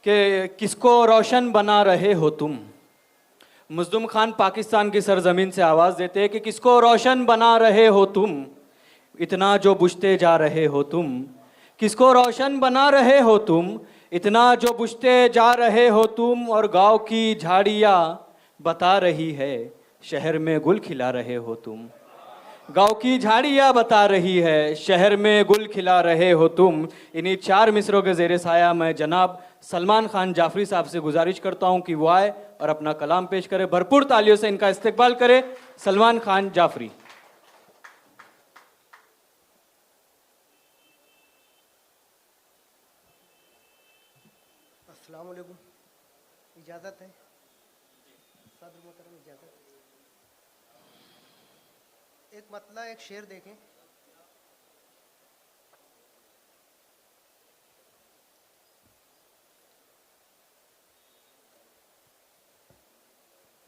कि किसको रोशन बना रहे हो तुम। मजदूम खान पाकिस्तान की सरजमीन से आवाज़ देते हैं कि किसको रोशन बना रहे हो तुम, इतना जो बुझते जा रहे हो तुम। किसको रोशन बना रहे हो तुम, इतना जो बुझते जा रहे हो तुम। और गांव की झाड़ियाँ बता रही है, शहर में गुल खिला रहे हो तुम। गांव की झाड़ियाँ बता रही है, शहर में गुल खिला रहे हो तुम। इन्हीं चार मिसरों के ज़ेरे साया मैं जनाब सलमान खान जाफरी साहब से गुजारिश करता हूं कि वो आए और अपना कलाम पेश करें। भरपूर तालियों से इनका इस्तकबाल करें। सलमान खान जाफरी। अस्सलाम वालेकुम, इजाज़त है सदर मोहतरम, इजाज़त। एक मतला एक शेर देखें।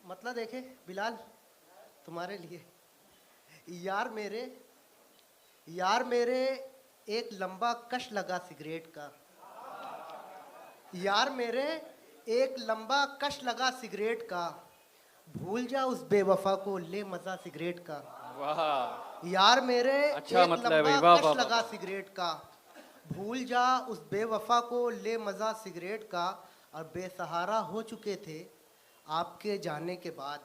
मतला देखे बिलाल, तुम्हारे लिए। यार मेरे, यार मेरे, एक लंबा कश लगा सिगरेट का। यार मेरे, एक लंबा कश लगा सिगरेट का। भूल जा उस बेवफा को, ले मजा सिगरेट का। वाह, यार मेरे, अच्छा एक मतलब है लंबा भाई, वाह कश वाह लगा वाह। सिगरेट का। भूल जा उस बेवफा को, ले मजा सिगरेट का। और बेसहारा हो चुके थे आपके जाने के बाद।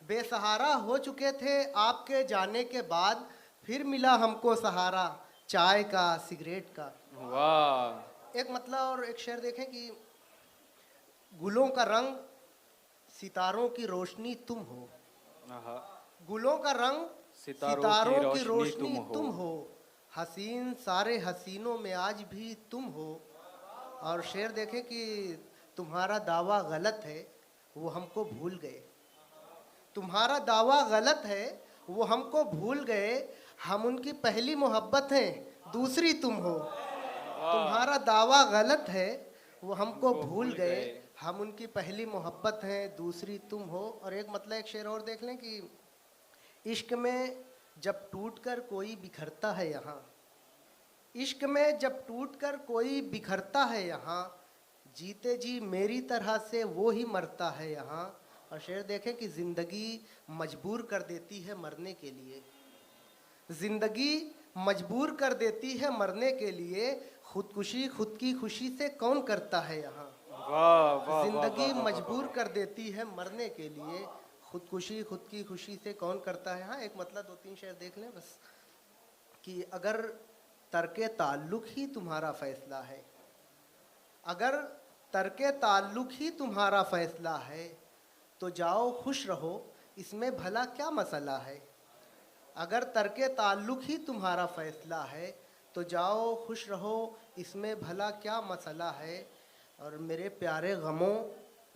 बेसहारा हो चुके थे आपके जाने के बाद। फिर मिला हमको सहारा, चाय का, सिगरेट का। वाह, एक मतलब और एक शेर देखें कि गुलों का रंग, सितारों की रोशनी तुम हो। आहा, गुलों का रंग, सितारों की सितारों की रोशनी रोशनी तुम तुम हो। हो। हसीन सारे हसीनों में आज भी तुम हो। और शेर देखें कि तुम्हारा दावा गलत है, वो हमको भूल गए। तुम्हारा दावा गलत है, वो हमको भूल गए। हम उनकी पहली मोहब्बत हैं, दूसरी तुम हो। तुम्हारा दावा गलत है, वो हमको भूल गए। हम उनकी पहली मोहब्बत हैं, दूसरी तुम हो। और एक मतलब एक शेर और देख लें कि इश्क में जब टूटकर कोई बिखरता है यहाँ। इश्क में जब टूटकर कोई बिखरता है यहाँ। जीते जी मेरी तरह से वो ही मरता है यहाँ। और शेर देखें कि ज़िंदगी मजबूर कर देती है मरने के लिए। ज़िंदगी मजबूर कर देती है मरने के लिए। खुदकुशी खुद की खुशी से कौन करता है यहाँ। वाह वाह ज़िंदगी वाह मजबूर वाह। कर देती है मरने के लिए। खुदकुशी खुद की खुशी से कौन करता है। हाँ, एक मतलब दो तीन शेर देख लें बस। कि अगर तर्के ताल्लुक़ ही तुम्हारा फ़ैसला है, अगर तर्के ताल्लुक़ ही तुम्हारा फ़ैसला है, तो जाओ खुश रहो, इसमें भला क्या मसला है। अगर तर्के ताल्लुक़ ही तुम्हारा फ़ैसला है, तो जाओ खुश रहो, इसमें भला क्या मसला है। और मेरे प्यारे गमों,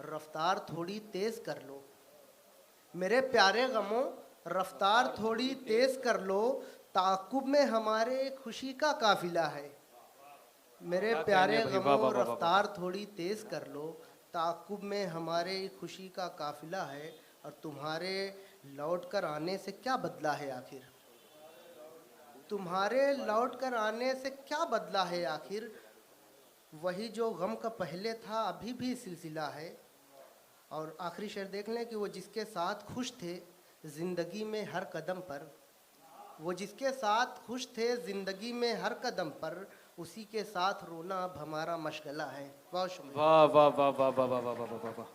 रफ्तार थोड़ी तेज़ कर लो। मेरे प्यारे गमों, रफ्तार थोड़ी तेज़ कर लो। ताक़ुब में हमारे खुशी का काफ़िला है। मेरे क्या कहने प्यारे भाई, वाह गमों, वाह वाह वाह वाह। रफ्तार थोड़ी तेज़ कर लो। ताक़ुब में हमारे खुशी का काफ़िला है। और तुम्हारे लौट कर आने से क्या बदला है आखिर। तुम्हारे लौट कर आने से क्या बदला है आखिर। वही जो गम का पहले था अभी भी सिलसिला है। और आखिरी शेर देख लें कि वो जिसके साथ खुश थे ज़िंदगी में हर कदम पर। वो जिसके साथ खुश थे ज़िंदगी में हर कदम पर, उसी के साथ रोना अब हमारा मशगला है। बहुत शुक्रिया। वाह वाह वाह वाह वाह वाह वाह वाह वाह।